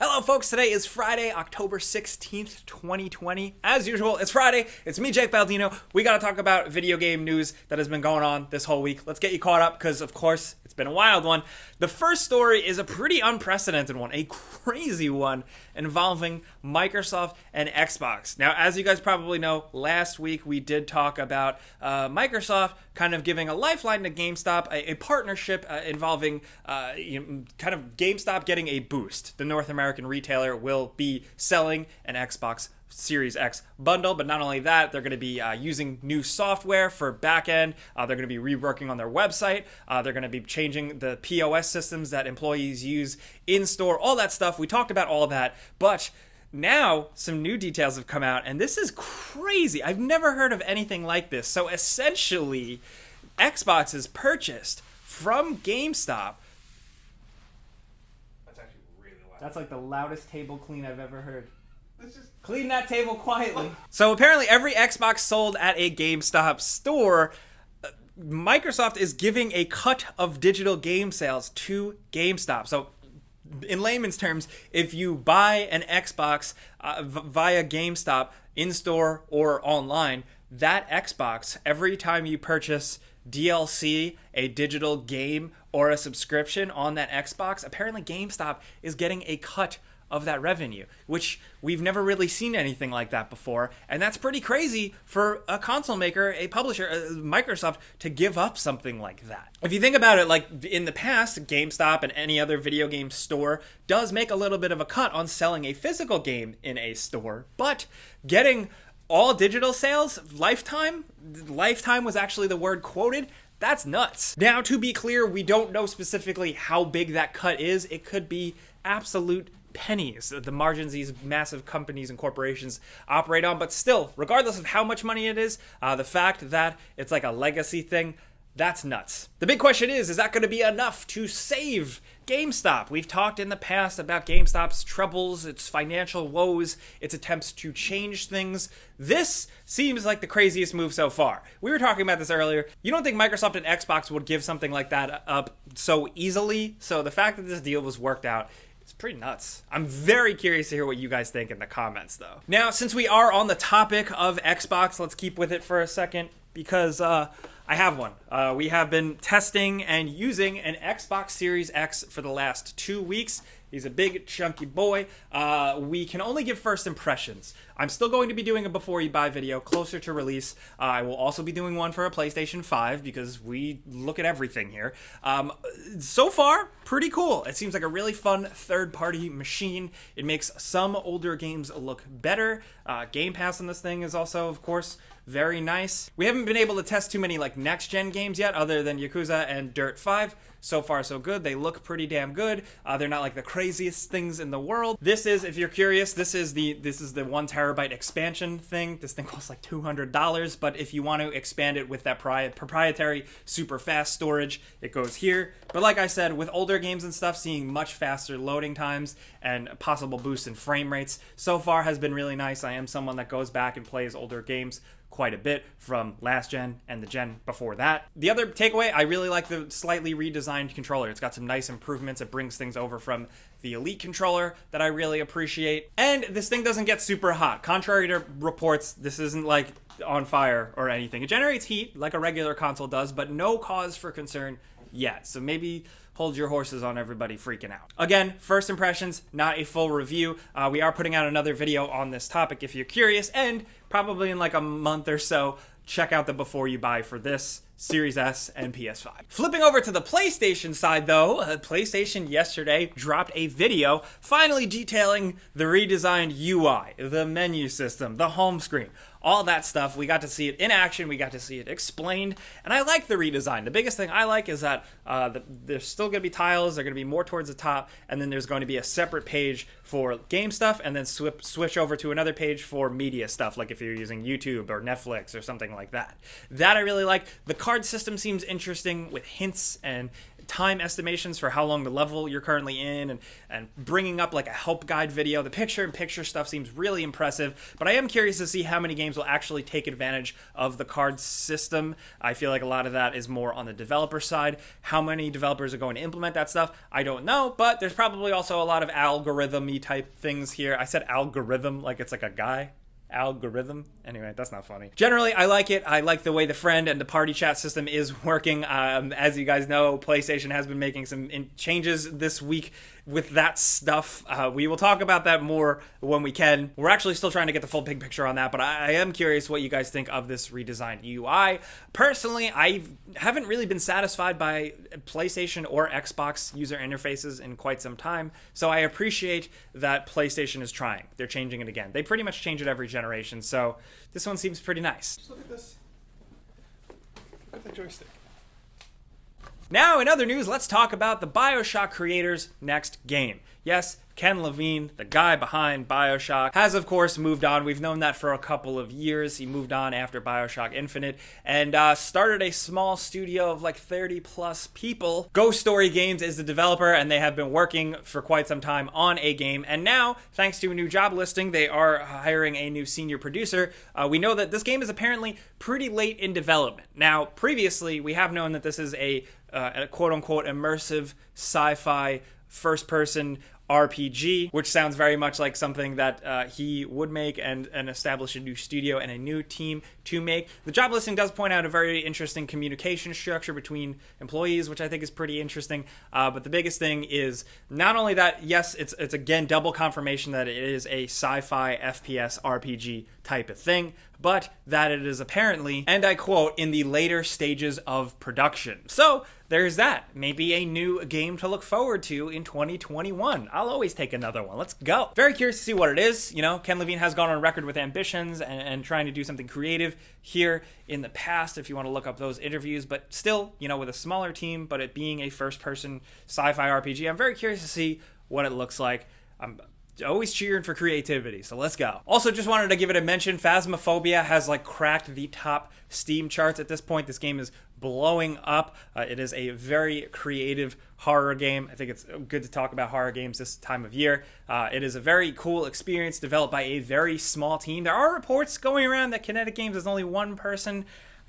Hello folks, today is Friday, October 16th, 2020. As usual, it's Friday, it's me, Jake Baldino. We gotta talk about video game news that has been going on this whole week. Let's get you caught up, because of course, it's been a wild one. The first story is a pretty unprecedented one, a crazy one, involving Microsoft and Xbox. Now, as you guys probably know, last week we did talk about Microsoft kind of giving a lifeline to GameStop, a partnership involving kind of GameStop getting a boost. The North American retailer will be selling an Xbox Series X bundle, but not only that, they're going to be using new software for backend. They're going to be reworking on their website. They're going to be changing the POS systems that employees use in store, all that stuff. We talked about all that, but now some new details have come out, and this is crazy. I've never heard of anything like this. So essentially, Xbox is purchased from GameStop. That's actually really loud. That's like the loudest table clean I've ever heard. Clean that table quietly. So apparently every Xbox sold at a GameStop store, Microsoft is giving a cut of digital game sales to GameStop. So in layman's terms, if you buy an Xbox via GameStop in-store or online, that Xbox, every time you purchase DLC, a digital game, or a subscription on that Xbox, apparently GameStop is getting a cut of that revenue, which we've never really seen anything like that before. And that's pretty crazy for a console maker, a publisher, Microsoft, to give up something like that. If you think about it, like in the past, GameStop and any other video game store does make a little bit of a cut on selling a physical game in a store, but getting all digital sales, lifetime was actually the word quoted. That's nuts. Now, to be clear, we don't know specifically how big that cut is. It could be absolute pennies, the margins these massive companies and corporations operate on. But still, regardless of how much money it is, the fact that it's like a legacy thing, that's nuts. The big question is that going to be enough to save GameStop? We've talked in the past about GameStop's troubles, its financial woes, its attempts to change things. This seems like the craziest move so far. We were talking about this earlier. You don't think Microsoft and Xbox would give something like that up so easily? So the fact that this deal was worked out, it's pretty nuts. I'm very curious to hear what you guys think in the comments, though. Now, since we are on the topic of Xbox, let's keep with it for a second, because I have one. We have been testing and using an Xbox Series X for the last 2 weeks. He's a big, chunky boy. We can only give first impressions. I'm still going to be doing a before you buy video closer to release. I will also be doing one for a PlayStation 5 because we look at everything here. So far, pretty cool. It seems like a really fun third-party machine. It makes some older games look better. Game Pass on this thing is also, of course, very nice. We haven't been able to test too many like next-gen games yet, other than Yakuza and Dirt 5. So far, so good. They look pretty damn good. They're not like the craziest things in the world. This is, if you're curious, this is the 1 terabyte expansion thing. This thing costs like $200, but if you want to expand it with that proprietary super fast storage, it goes here. But like I said, with older games and stuff, seeing much faster loading times and possible boosts in frame rates so far has been really nice. I am someone that goes back and plays older games quite a bit from last gen and the gen before that. The other takeaway, I really like the slightly redesigned controller. It's got some nice improvements. It brings things over from the Elite controller that I really appreciate. And this thing doesn't get super hot. Contrary to reports, this isn't like on fire or anything. It generates heat like a regular console does, but no cause for concern yet. So maybe hold your horses on everybody freaking out. Again, first impressions, not a full review. We are putting out another video on this topic if you're curious, and probably in like a month or so, check out the before you buy for this Series S and PS5. Flipping over to the PlayStation side though, PlayStation yesterday dropped a video finally detailing the redesigned UI, the menu system, the home screen, all that stuff. We got to see it in action, we got to see it explained, and I like the redesign. The biggest thing I like is that there's still going to be tiles, they're going to be more towards the top, and then there's going to be a separate page for game stuff, and then switch over to another page for media stuff, like if you're using YouTube or Netflix or something like that. That I really like. The card system seems interesting with hints and time estimations for how long the level you're currently in, and bringing up like a help guide video. The picture-in-picture stuff seems really impressive, but I am curious to see how many games will actually take advantage of the card system. I feel like a lot of that is more on the developer side. How many developers are going to implement that stuff, I don't know, but there's probably also a lot of algorithm-y type things here. I said algorithm like it's like a guy. Algorithm. Anyway, that's not funny. Generally, I like it. I like the way the friend and the party chat system is working. As you guys know, PlayStation has been making some changes this week with that stuff. We will talk about that more when we can. We're actually still trying to get the full big picture on that, but I am curious what you guys think of this redesigned UI. Personally, I haven't really been satisfied by PlayStation or Xbox user interfaces in quite some time, so I appreciate that PlayStation is trying. They're changing it again. They pretty much change it every generation, so this one seems pretty nice. Just look at this. Look at the joystick. Now, in other news, let's talk about the Bioshock creators' next game. Yes, Ken Levine, the guy behind Bioshock, has of course moved on. We've known that for a couple of years. He moved on after Bioshock Infinite and started a small studio of like 30 plus people. Ghost Story Games is the developer, and they have been working for quite some time on a game. And now, thanks to a new job listing, they are hiring a new senior producer. We know that this game is apparently pretty late in development. Now, previously, we have known that this is a quote-unquote immersive sci-fi first-person RPG, which sounds very much like something that he would make and establish a new studio and a new team to make. The job listing does point out a very interesting communication structure between employees, which I think is pretty interesting. But the biggest thing is not only that, yes, it's again double confirmation that it is a sci-fi FPS RPG type of thing, but that it is apparently, and I quote, in the later stages of production. So there's that. Maybe a new game to look forward to in 2021. I'll always take another one. Let's go. Very curious to see what it is. You know, Ken Levine has gone on record with ambitions and trying to do something creative here in the past, if you want to look up those interviews, but still, you know, with a smaller team, but it being a first-person sci-fi RPG, I'm very curious to see what it looks like. I'm always cheering for creativity, so let's go. Also, just wanted to give it a mention. Phasmophobia has like cracked the top Steam charts at this point. This game is blowing up. It is a very creative horror game. I think it's good to talk about horror games this time of year. It is a very cool experience developed by a very small team. There are reports going around that Kinetic Games is only one person.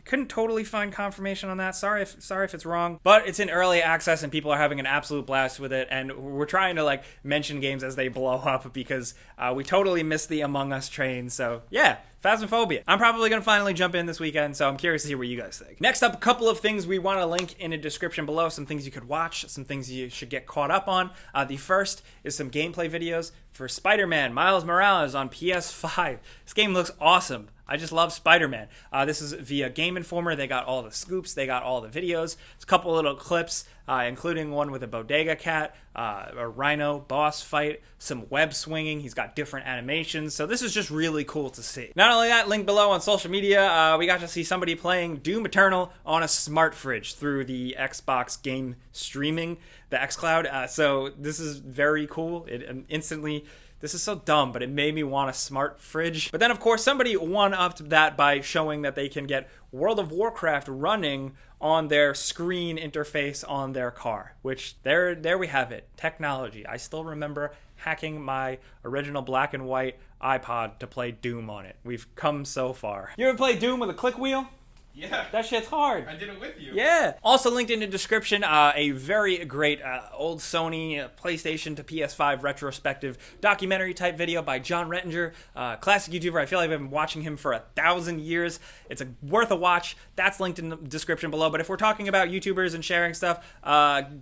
Couldn't totally find confirmation on that. Sorry if it's wrong, but it's in early access and people are having an absolute blast with it, and we're trying to like mention games as they blow up because we totally missed the Among Us train. So yeah, Phasmophobia. I'm probably going to finally jump in this weekend, so I'm curious to hear what you guys think. Next up, a couple of things we want to link in a description below, some things you could watch, some things you should get caught up on. The first is some gameplay videos for SpiderMan Miles Morales on PS5. This game looks awesome. I just love Spider-Man. This is via Game Informer. They got all the scoops. They got all the videos. It's a couple little clips, including one with a bodega cat, a rhino boss fight, some web swinging. He's got different animations. So this is just really cool to see. Not only that, link below on social media, we got to see somebody playing Doom Eternal on a smart fridge through the Xbox game streaming, the xCloud. So this is very cool. It instantly... This is so dumb, but it made me want a smart fridge. But then, of course, somebody one-upped that by showing that they can get World of Warcraft running on their screen interface on their car, which there we have it. Technology. I still remember hacking my original black and white iPod to play Doom on it. We've come so far. You ever play Doom with a click wheel? Yeah. That shit's hard. I did it with you. Yeah. Also linked in the description, a very great old Sony PlayStation to PS5 retrospective documentary type video by John Rettinger, classic YouTuber. I feel like I've been watching him for 1,000 years. It's worth a watch. That's linked in the description below. But if we're talking about YouTubers and sharing stuff,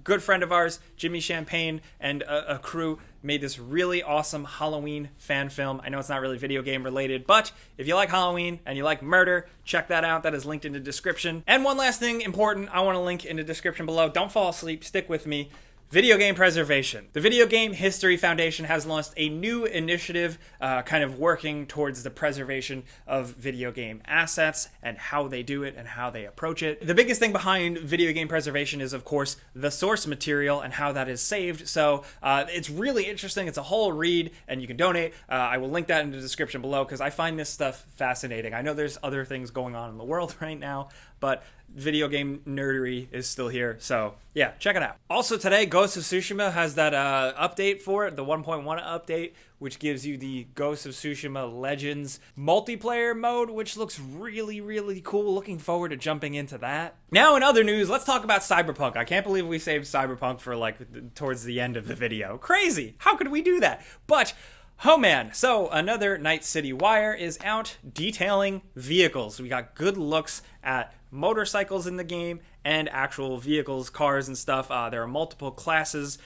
good friend of ours, Jimmy Champagne, and a crew made this really awesome Halloween fan film. I know it's not really video game related, but if you like Halloween and you like murder, check that out. That is linked in the description. And one last thing important, I want to link in the description below. Don't fall asleep, stick with me. Video game preservation. The Video Game History Foundation has launched a new initiative kind of working towards the preservation of video game assets and how they do it and how they approach it. The biggest thing behind video game preservation is, of course, the source material and how that is saved. So it's really interesting. It's a whole read, and you can donate. I will link that in the description below because I find this stuff fascinating. I know there's other things going on in the world right now, but video game nerdery is still here, so yeah, check it out. Also today, Ghost of Tsushima has that update for it, the 1.1 update, which gives you the Ghost of Tsushima Legends multiplayer mode, which looks really, really cool. Looking forward to jumping into that. Now in other news, let's talk about Cyberpunk. I can't believe we saved Cyberpunk for like towards the end of the video. Crazy! How could we do that? But oh man, so another Night City Wire is out detailing vehicles. We got good looks at motorcycles in the game and actual vehicles, cars and stuff. There are multiple classes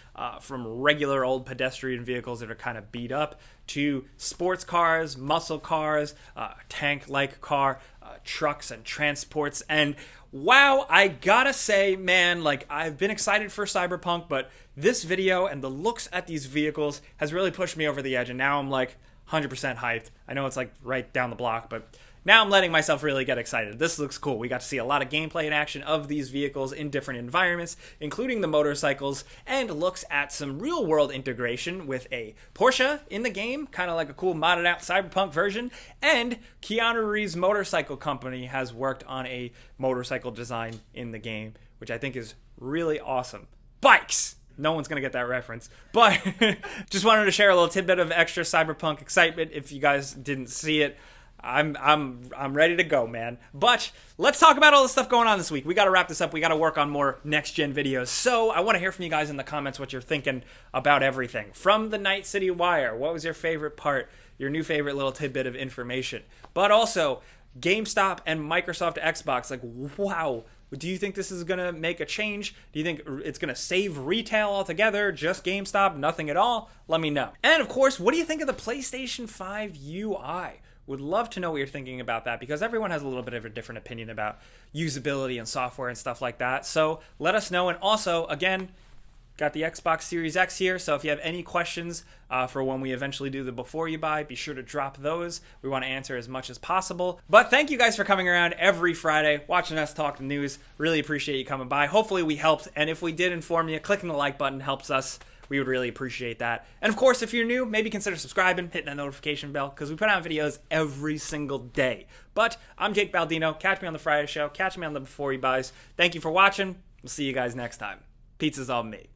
from regular old pedestrian vehicles that are kind of beat up to sports cars, muscle cars, tank-like car, trucks and transports. And wow, I gotta say, man, like I've been excited for Cyberpunk, but this video and the looks at these vehicles has really pushed me over the edge, and now I'm like 100% hyped. I know it's like right down the block, but now I'm letting myself really get excited. This looks cool. We got to see a lot of gameplay and action of these vehicles in different environments, including the motorcycles, and looks at some real-world integration with a Porsche in the game, kind of like a cool modded-out Cyberpunk version, and Keanu Reeves' motorcycle company has worked on a motorcycle design in the game, which I think is really awesome. Bikes! No one's gonna get that reference, but just wanted to share a little tidbit of extra Cyberpunk excitement. If you guys didn't see it, I'm ready to go, man. But let's talk about all the stuff going on this week. We got to wrap this up. We got to work on more next gen videos. So I want to hear from you guys in the comments what you're thinking about everything from the Night City Wire. What was your favorite part? Your new favorite little tidbit of information. But also GameStop and Microsoft Xbox. Like, wow. Do you think this is going to make a change? Do you think it's going to save retail altogether? Just GameStop? Nothing at all? Let me know. And of course, what do you think of the PlayStation 5 UI? Would love to know what you're thinking about that, because everyone has a little bit of a different opinion about usability and software and stuff like that. So let us know. And also, again, got the Xbox Series X here, so if you have any questions for when we eventually do the before you buy, be sure to drop those. We want to answer as much as possible. But thank you guys for coming around every Friday, watching us talk the news. Really appreciate you coming by. Hopefully we helped, and if we did inform you, clicking the like button helps us. We would really appreciate that. And of course, if you're new, maybe consider subscribing, hitting that notification bell, because we put out videos every single day. But I'm Jake Baldino. Catch me on the Friday show. Catch me on the Before You Buys. Thank you for watching. We'll see you guys next time. Pizza's on me.